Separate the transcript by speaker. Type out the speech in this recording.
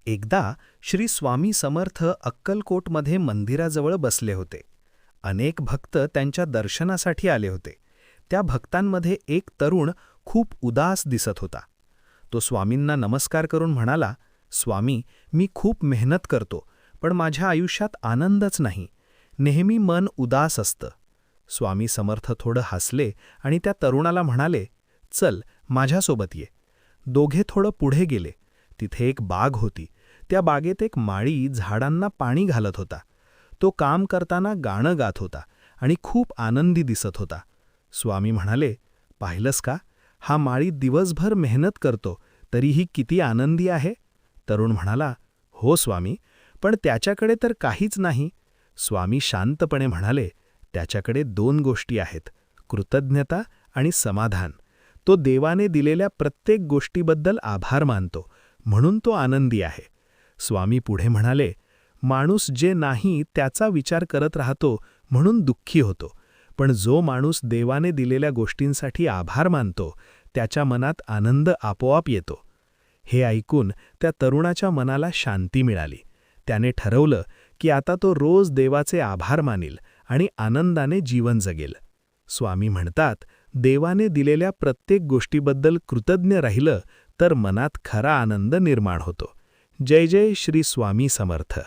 Speaker 1: एकदा श्री स्वामी समर्थ अक्कलकोटमध्ये मंदिराजवळ बसले होते. अनेक भक्त त्यांच्या दर्शनासाठी आले होते. त्या भक्तांमध्ये एक तरुण खूप उदास दिसत होता. तो स्वामींना नमस्कार करून म्हणाला, "स्वामी, मी खूप मेहनत करतो, पण माझ्या आयुष्यात आनंदच नाही. नेहमी मन उदास असतं." स्वामी समर्थ थोडं हसले आणि त्या तरुणाला म्हणाले, "चल, माझ्यासोबत ये." दोघे थोडं पुढे गेले. तिथे एक बाग होती. त्या बागेत एक माळी झाडांना पाणी घालत होता. तो काम करताना गाणं गात होता आणि खूप आनंदी दिसत होता. स्वामी म्हणाले, "पाहिलंस का? हा माळी दिवसभर मेहनत करतो, तरीही किती आनंदी आहे." तरुण म्हणाला, "हो स्वामी, पण त्याच्याकडे तर काहीच नाही." स्वामी शांतपणे म्हणाले, "त्याच्याकडे 2 गोष्टी आहेत, कृतज्ञता आणि समाधान. तो देवाने दिलेल्या प्रत्येक गोष्टीबद्दल आभार मानतो, म्हणून तो आनंदी आहे." स्वामी पुढे म्हणाले, "माणूस जे नाही त्याचा विचार करत राहतो म्हणून दुःखी होतो, पण जो माणूस देवाने दिलेल्या गोष्टींसाठी आभार मानतो, त्याच्या मनात आनंद आपोआप येतो." हे ऐकून त्या तरुणाच्या मनाला शांती मिळाली. त्याने ठरवलं की आता तो रोज देवाचे आभार मानेल आणि आनंदाने जीवन जगेल. स्वामी म्हणतात, देवाने दिलेल्या प्रत्येक गोष्टीबद्दल कृतज्ञ राहिलं तर मनात खरा आनंद निर्माण होतो. जय जय श्री स्वामी समर्थ.